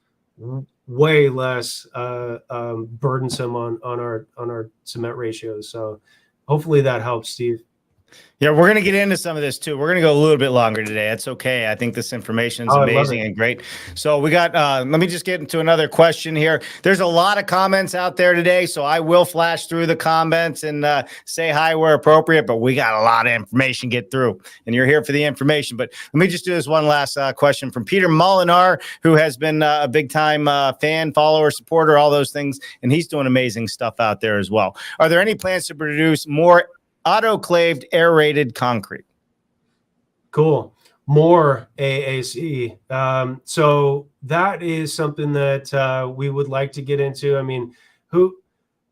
way less burdensome on our cement ratios. So hopefully that helps, Steve. Yeah, we're going to get into some of this too. We're going to go a little bit longer today. That's okay. I think this information is amazing and great. So we got, let me just get into another question here. There's a lot of comments out there today, so I will flash through the comments and say hi where appropriate, but we got a lot of information to get through, and you're here for the information. But let me just do this one last question from Peter Molinar, who has been a big time fan, follower, supporter, all those things, and he's doing amazing stuff out there as well. Are there any plans to produce more autoclaved aerated concrete? Cool. More AAC. So that is something that we would like to get into. I mean,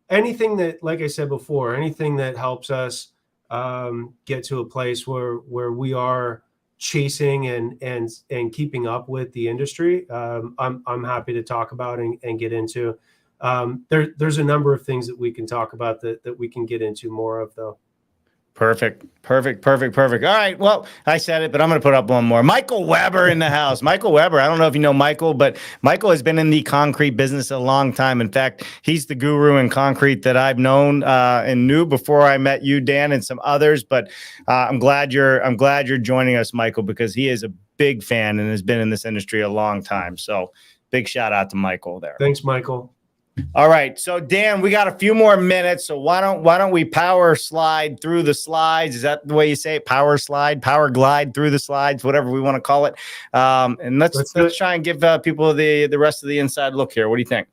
anything that, like I said before, anything that helps us get to a place where we are chasing and keeping up with the industry, I'm happy to talk about and get into. There's a number of things that we can talk about that we can get into more of, though. Perfect. All right. Well, I said it, but I'm going to put up one more. Michael Weber in the house. Michael Weber. I don't know if you know Michael, but Michael has been in the concrete business a long time. In fact, he's the guru in concrete that I've known and knew before I met you, Dan, and some others. But I'm glad you're joining us, Michael, because he is a big fan and has been in this industry a long time. So big shout out to Michael there. Thanks, Michael. All right. So Dan, we got a few more minutes. So why don't we power slide through the slides? Is that the way you say it? Power slide, power glide through the slides, whatever we want to call it. And let's try and give people the rest of the inside look here. What do you think?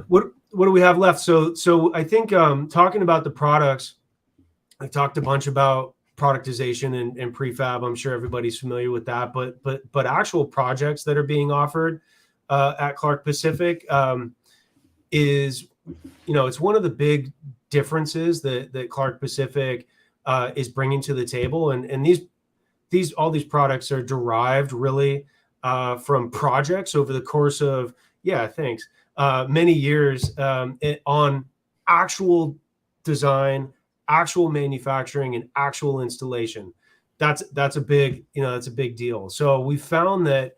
What do we have left? So I think talking about the products, I talked a bunch about productization and prefab. I'm sure everybody's familiar with that, but actual projects that are being offered at Clark Pacific is, it's one of the big differences that Clark Pacific is bringing to the table. And all these products are derived really from projects over the course of, many years on actual design, actual manufacturing, and actual installation. That's a big deal. So we found that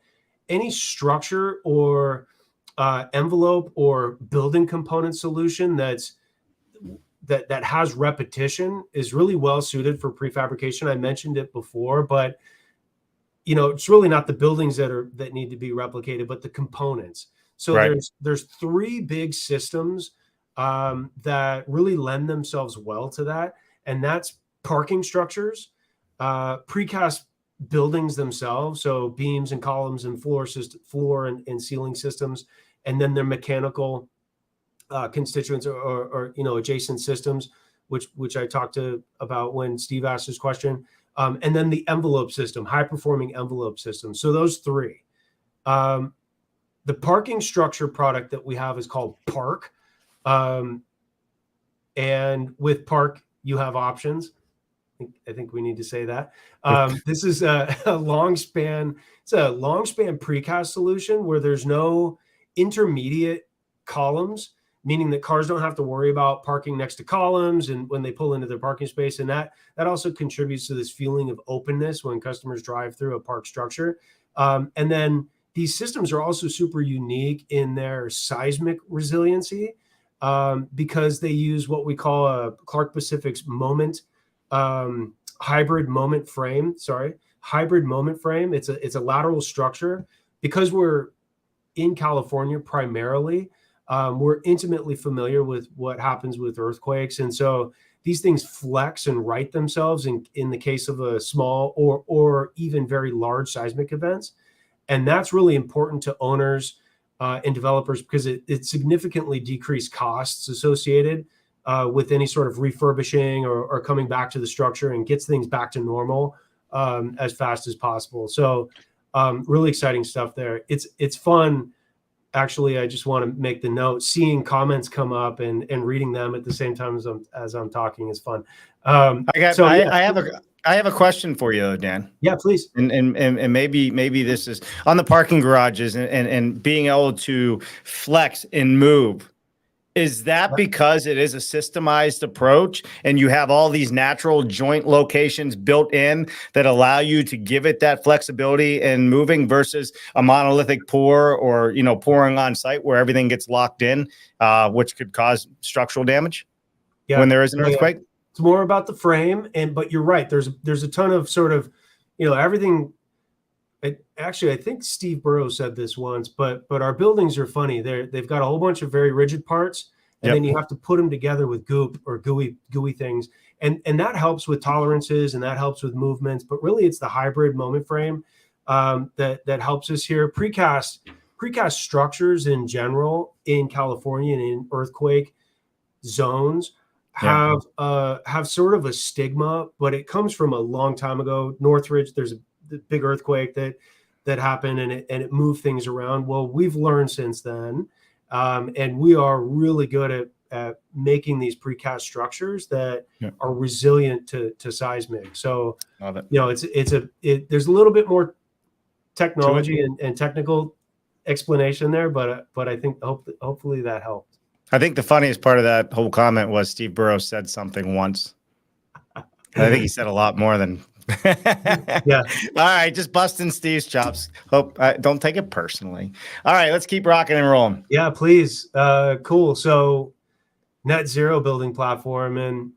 any structure or envelope or building component solution that has repetition is really well suited for prefabrication. I mentioned it before, but it's really not the buildings that need to be replicated, but the components. So right. there's three big systems that really lend themselves well to that, and that's parking structures, precast buildings themselves, so beams and columns and floor and ceiling systems, and then their mechanical constituents or adjacent systems, which I talked about when Steve asked his question, and then the envelope system, high performing envelope system. So those three. The parking structure product that we have is called Park, and with Park you have options. I think we need to say that. This is a long span. It's a long span precast solution where there's no intermediate columns, meaning that cars don't have to worry about parking next to columns and when they pull into their parking space. And that also contributes to this feeling of openness when customers drive through a park structure. And then these systems are also super unique in their seismic resiliency because they use what we call a Clark Pacific's hybrid moment frame. It's a lateral structure. Because we're in California primarily, we're intimately familiar with what happens with earthquakes. And so these things flex and right themselves in the case of a small or even very large seismic events. And that's really important to owners and developers because it significantly decreased costs associated with any sort of refurbishing or coming back to the structure, and gets things back to normal as fast as possible. So really exciting stuff there. It's fun. Actually, I just want to make the note, seeing comments come up and reading them at the same time as I'm talking is fun. I have a question for you, though, Dan. Yeah, please. And maybe this is on the parking garages and being able to flex and move. Is that because it is a systemized approach and you have all these natural joint locations built in that allow you to give it that flexibility and moving versus a monolithic pour or, pouring on site where everything gets locked in, which could cause structural damage when there is an earthquake? Yeah. It's more about the frame, but you're right. There's a ton of sort of, everything. Actually, I think Steve Burrows said this once, but our buildings are funny. They've got a whole bunch of very rigid parts, and then you have to put them together with goop or gooey things, and that helps with tolerances and that helps with movements. But really, it's the hybrid moment frame that helps us here. Precast structures in general in California and in earthquake zones have sort of a stigma, but it comes from a long time ago. Northridge, there's the big earthquake that happened and it moved things around. Well, we've learned since then, and we are really good at making these precast structures that Yeah. are resilient to seismic. So, Love it. there's a little bit more technology and technical explanation there, but I think hopefully that helped. I think the funniest part of that whole comment was Steve Burrows said something once. I think he said a lot more than. Yeah. All right, just busting Steve's chops. Hope don't take it personally. All right, let's keep rocking and rolling. Yeah, please. Cool. So, net zero building platform, and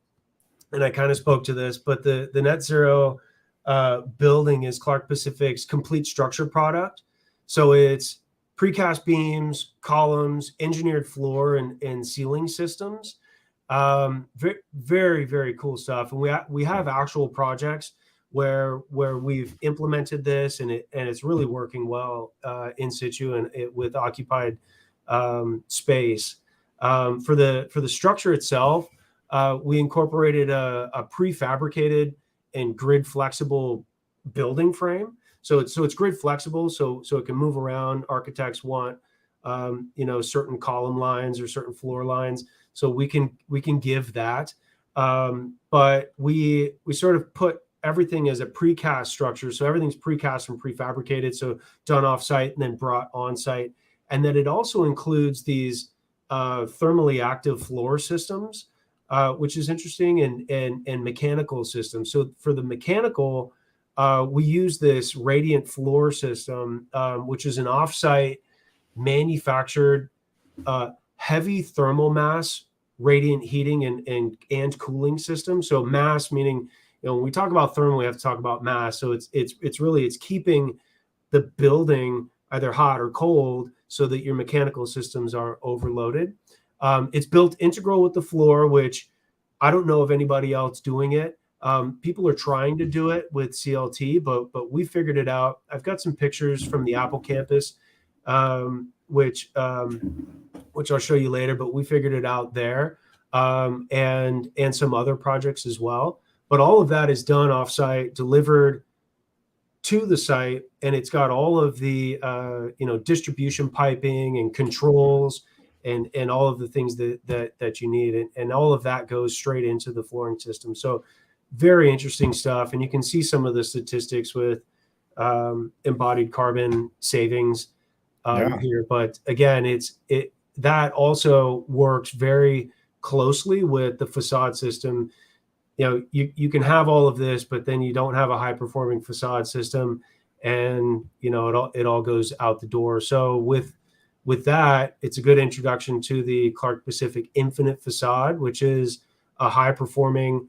I kind of spoke to this, but the net zero building is Clark Pacific's complete structure product. So it's precast beams, columns, engineered floor and ceiling systems. Very, very, very cool stuff. And we have actual projects where we've implemented this, and it's really working well in situ and with occupied space. For the structure itself, we incorporated a prefabricated and grid flexible building frame. So it's grid flexible, so it can move around. Architects want certain column lines or certain floor lines, so we can give that. But we sort of put everything as a precast structure, so everything's precast and prefabricated, so done off site and then brought on site, and then it also includes these thermally active floor systems, which is interesting, and mechanical systems. So for the mechanical, we use this radiant floor system, which is an offsite manufactured heavy thermal mass radiant heating and cooling system. So mass meaning, when we talk about thermal, we have to talk about mass. So it's keeping the building either hot or cold so that your mechanical systems are overloaded. It's built integral with the floor, which I don't know of anybody else doing it. People are trying to do it with CLT, but we figured it out. I've got some pictures from the Apple campus, which I'll show you later, but we figured it out there, and some other projects as well. But all of that is done offsite, delivered to the site, and it's got all of the distribution piping and controls and all of the things that you need, and all of that goes straight into the flooring system. So very interesting stuff, and you can see some of the statistics with embodied carbon savings here. But again, that also works very closly with the facade system. You can have all of this, but then you don't have a high performing facade system, and it all goes out the door. So with that, it's a good introduction to the Clark Pacific Infinite Facade, which is a high performing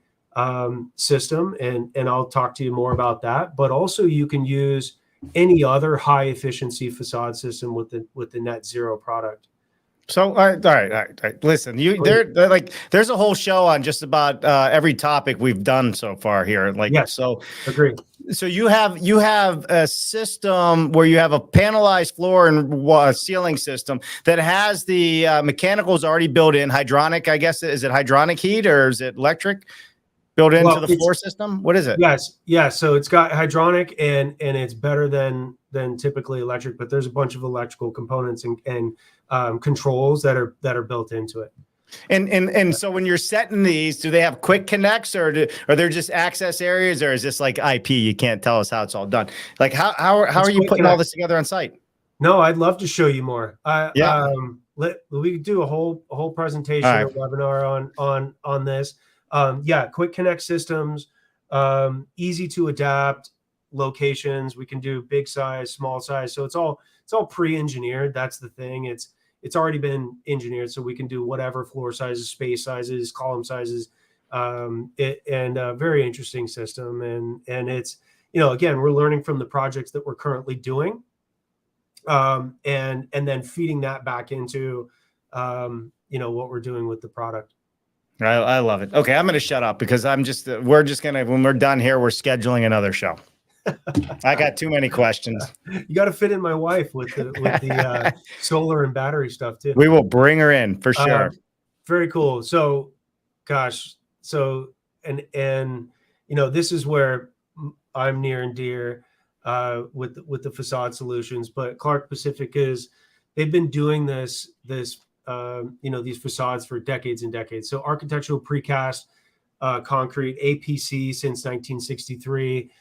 system, and I'll talk to you more about that. But also, you can use any other high efficiency facade system with the net zero product. So, all right. Listen, there's a whole show on just about every topic we've done so far here. Yes, so agree. So you have a system where you have a panelized floor and ceiling system that has the mechanicals already built in. Hydronic, I guess. Is it hydronic heat or is it electric built into the floor system? What is it? Yes. So it's got hydronic and it's better than typically electric, but there's a bunch of electrical components and controls that are built into it. And so when you're setting these, do they have quick connects or are there just access areas, or is this like IP? You can't tell us how it's all done. Like how are you putting all this together on site? No, I'd love to show you more. We could do a whole presentation or webinar on this. Quick connect systems, easy to adapt locations. We can do big size, small size. So it's all pre-engineered. That's the thing. It's already been engineered, so we can do whatever floor sizes, space sizes, column sizes, very interesting system. And it's, again, we're learning from the projects that we're currently doing, and then feeding that back into, what we're doing with the product. I love it. Okay, I'm going to shut up because we're just going to, when we're done here, we're scheduling another show. I got too many questions. You got to fit in my wife with the solar and battery stuff too. We will bring her in for sure. Very cool. So, gosh, and this is where I'm near and dear with the facade solutions. But Clark Pacific they've been doing this these facades for decades and decades. So architectural precast concrete, APC since 1963.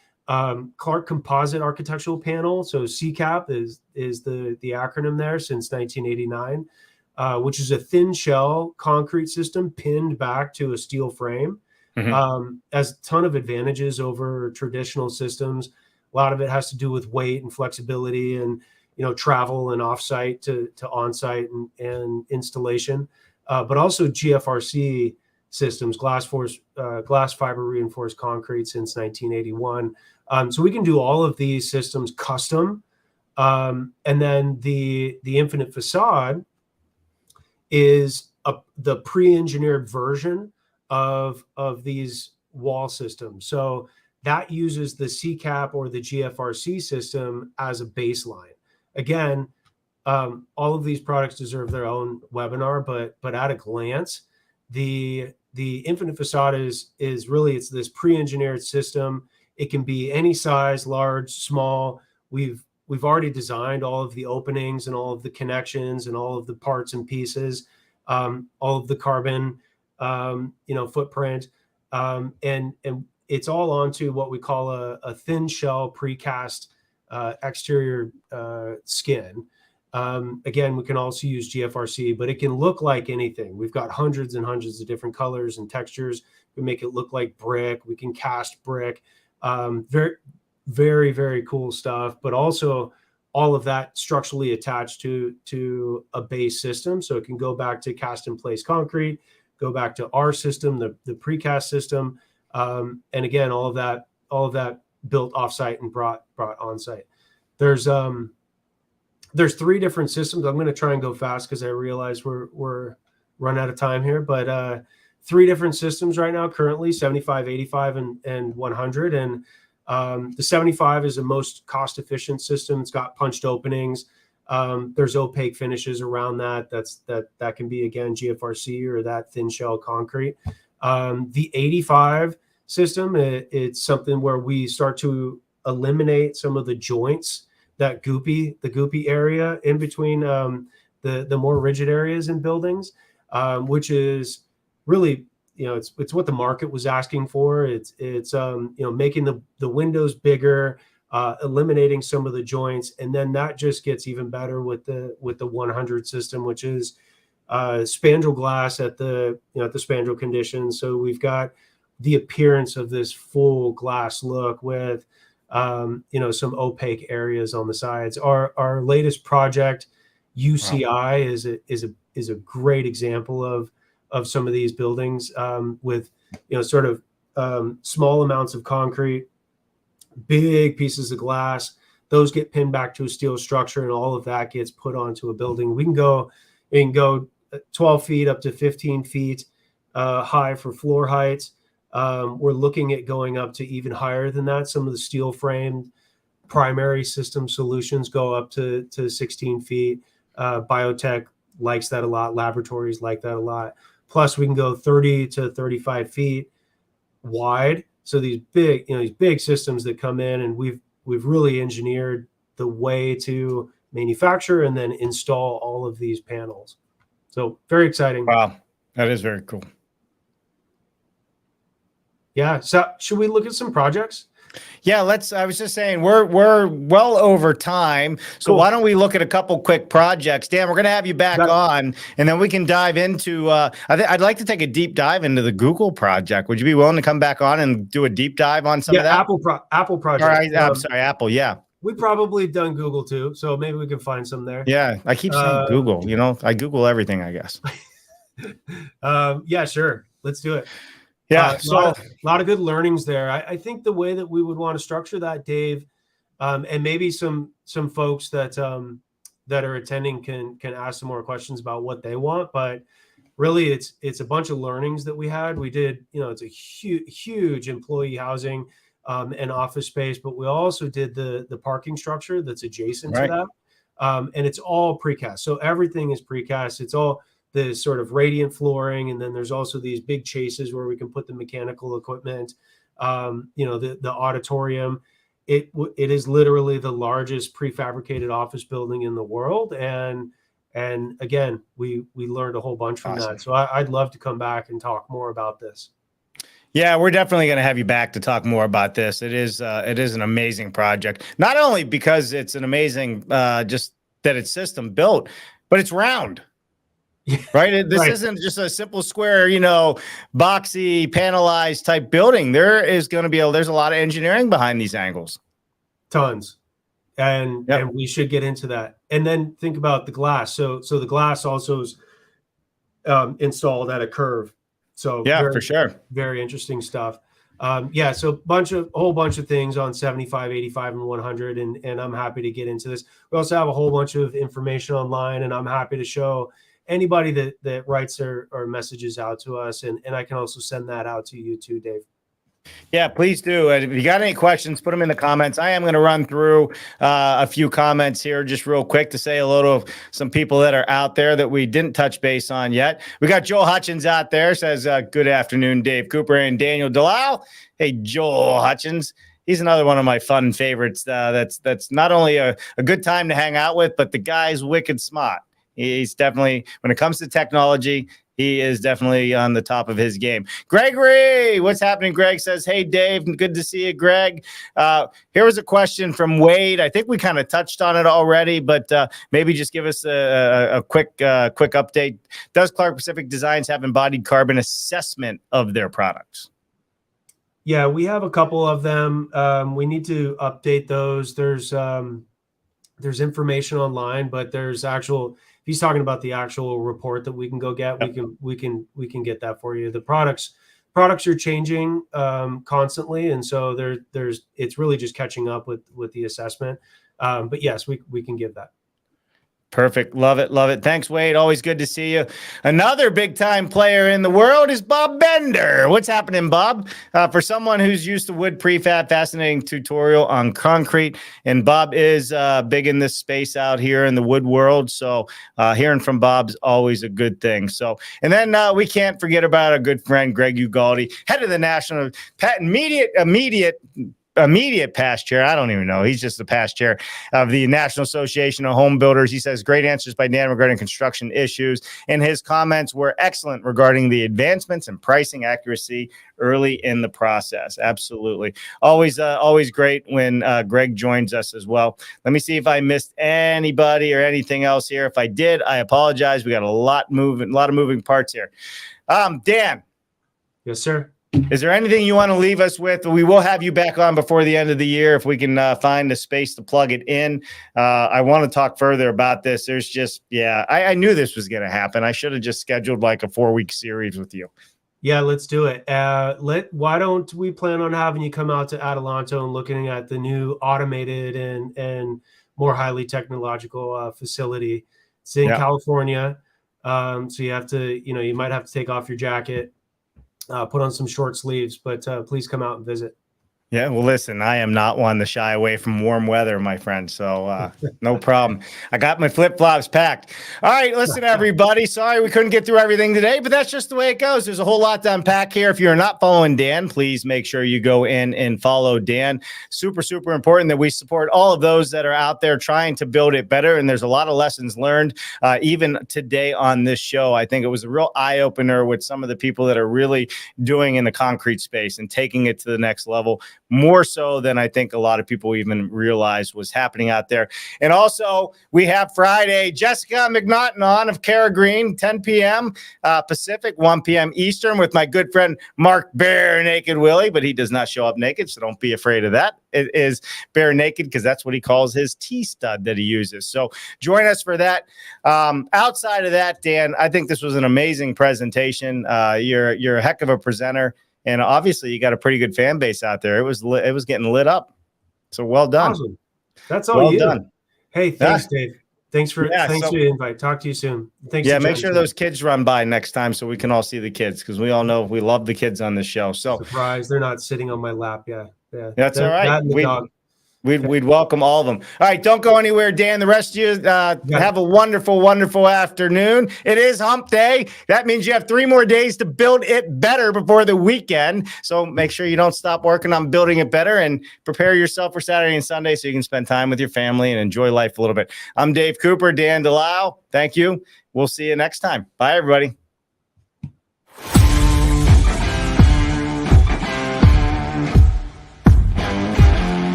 Clark Composite Architectural Panel, so CCAP is the acronym there, since 1989, which is a thin shell concrete system pinned back to a steel frame. Has a ton of advantages over traditional systems. A lot of it has to do with weight and flexibility and travel and offsite to onsite and installation, but also GFRC systems, glass fiber reinforced concrete since 1981. So we can do all of these systems custom. And then the Infinite Facade is the pre-engineered version of these wall systems. So that uses the CCAP or the GFRC system as a baseline. Again, all of these products deserve their own webinar, but at a glance, the Infinite Facade is really, it's this pre-engineered system. It can be any size, large, small. We've already designed all of the openings and all of the connections and all of the parts and pieces, all of the carbon, footprint, and it's all onto what we call a thin shell precast exterior skin. Again, we can also use GFRC, but it can look like anything. We've got hundreds and hundreds of different colors and textures. We make it look like brick. We can cast brick. Very, very, very cool stuff, but also all of that structurally attached to a base system. So it can go back to cast in place concrete, go back to our system, the precast system. And again, all of that built offsite and brought on site. There's 3 different systems. I'm going to try and go fast because I realize we're run out of time here, but 3 different systems right now, currently 75, 85, and 100. And the 75 is the most cost efficient system. It's got punched openings. There's opaque finishes around that. That can be, again, GFRC or that thin shell concrete. The 85 system, it's something where we start to eliminate some of the joints, that goopy area in between the more rigid areas in buildings, which is really, it's what the market was asking for. It's making the windows bigger, eliminating some of the joints, and then that just gets even better with the 100 system, which is spandrel glass at the spandrel conditions. So we've got the appearance of this full glass look with some opaque areas on the sides. Our latest project, UCI, is a great example of some of these buildings, with small amounts of concrete, big pieces of glass. Those get pinned back to a steel structure, and all of that gets put onto a building. We can go 12 feet up to 15 feet high for floor heights. We're looking at going up to even higher than that. Some of the steel framed primary system solutions go up to 16 feet. Biotech likes that a lot. Laboratories like that a lot. Plus, we can go 30 to 35 feet wide. So these big systems that come in, and we've really engineered the way to manufacture and then install all of these panels. So very exciting. Wow, that is very cool. Yeah. So should we look at some projects? Yeah, I was just saying, we're well over time. So Cool. Why don't we look at a couple quick projects? Dan, we're going to have you back on, and then we can dive into, I'd like to take a deep dive into the Google project. Would you be willing to come back on and do a deep dive on some of that? Apple project. All right, I'm sorry, Apple. Yeah. We probably done Google too, so maybe we can find some there. Yeah, I keep saying Google. I Google everything, I guess. Yeah, sure. Let's do it. Yeah, so a lot of good learnings there. I think the way that we would want to structure that, Dave, and maybe some folks that are attending can ask some more questions about what they want. But really, it's a bunch of learnings that we had. We did, it's a huge employee housing and office space, but we also did the parking structure that's adjacent to that, and it's all precast. So everything is precast. It's all the sort of radiant flooring, and then there's also these big chases where we can put the mechanical equipment. The auditorium. It is literally the largest prefabricated office building in the world, and And again, we learned a whole bunch from Awesome. that. So I'd love to come back and talk more about this. Yeah, we're definitely going to have you back to talk more about this. It is an amazing project, not only because it's an amazing, just that it's system built, but it's round. Right. This isn't just a simple square, boxy, panelized type building. There's a lot of engineering behind these angles. Tons. And we should get into that. And then think about the glass. So the glass also is installed at a curve. So for sure. Very interesting stuff. So whole bunch of things on 75, 85, and 100. And I'm happy to get into this. We also have a whole bunch of information online, and I'm happy to show anybody that writes or messages out to us. And I can also send that out to you too, Dave. Yeah, please do. And if you got any questions, put them in the comments. I am going to run through a few comments here just real quick to say hello to some people that are out there that we didn't touch base on yet. We got Joel Hutchins out there, says, good afternoon, Dave Cooper and Daniel Delisle. Hey, Joel Hutchins. He's another one of my fun favorites. That's not only a good time to hang out with, but the guy's wicked smart. He's definitely, when it comes to technology, he is definitely on the top of his game. Gregory, what's happening? Greg says, hey, Dave, good to see you, Greg. Here was a question from Wade. I think we kind of touched on it already, but maybe just give us a quick update. Does Clark Pacific Designs have embodied carbon assessment of their products? Yeah, we have a couple of them. We need to update those. There's information online, but there's actual. If he's talking about the actual report that we can go get, we can get that for you. The products are changing constantly, and so it's really just catching up with the assessment. But yes, we can give that. Perfect. Love it. Love it. Thanks, Wade. Always good to see you. Another big time player in the world is Bob Bender. What's happening, Bob? For someone who's used to wood prefab, fascinating tutorial on concrete. And Bob is big in this space out here in the wood world. So hearing from Bob's always a good thing. So, and then we can't forget about our good friend, Greg Ugaldi, head of the National immediate past chair. I don't even know. He's just the past chair of the National Association of Home Builders. He says, great answers by Dan regarding construction issues. And his comments were excellent regarding the advancements and pricing accuracy early in the process. Absolutely. Always great when Greg joins us as well. Let me see if I missed anybody or anything else here. If I did, I apologize. We got a lot of moving parts here. Dan. Yes, sir. Is there anything you want to leave us with? We will have you back on before the end of the year if we can find a space to plug it in. I want to talk further about this. There's just, I knew this was going to happen. I should have just scheduled like a 4-week series with you. Yeah, let's do it. Why don't we plan on having you come out to Adelanto and looking at the new automated and more highly technological facility. It's in California. So you have to, you might have to take off your jacket. Put on some short sleeves, but please come out and visit. Yeah, well, listen, I am not one to shy away from warm weather, my friend. So no problem. I got my flip-flops packed. All right, listen, everybody. Sorry we couldn't get through everything today, but that's just the way it goes. There's a whole lot to unpack here. If you're not following Dan, please make sure you go in and follow Dan. Super, super important that we support all of those that are out there trying to build it better. And there's a lot of lessons learned even today on this show. I think it was a real eye-opener with some of the people that are really doing in the concrete space and taking it to the next level. More so than I think a lot of people even realized was happening out there. And also, we have Friday, Jessica McNaughton on of Cara Green, 10 p.m. Pacific, 1 p.m. Eastern, with my good friend Mark Bare Naked Willie, but he does not show up naked, so don't be afraid of that. It is bare naked because that's what he calls his T-stud that he uses. So join us for that. Outside of that, Dan, I think this was an amazing presentation. You're a heck of a presenter. And obviously, you got a pretty good fan base out there. It was getting lit up. So well done. Awesome. That's all well you. Done. Hey, thanks, Dave. Thanks for the invite. Talk to you soon. Thanks. Yeah, make sure those kids run by next time so we can all see the kids, because we all know we love the kids on the show. So surprise, they're not sitting on my lap. Yeah. That's all right. We'd welcome all of them. All right, don't go anywhere, Dan. The rest of you have a wonderful, wonderful afternoon. It is hump day. That means you have 3 more days to build it better before the weekend. So make sure you don't stop working on building it better and prepare yourself for Saturday and Sunday so you can spend time with your family and enjoy life a little bit. I'm Dave Cooper, Dan Delisle. Thank you. We'll see you next time. Bye, everybody.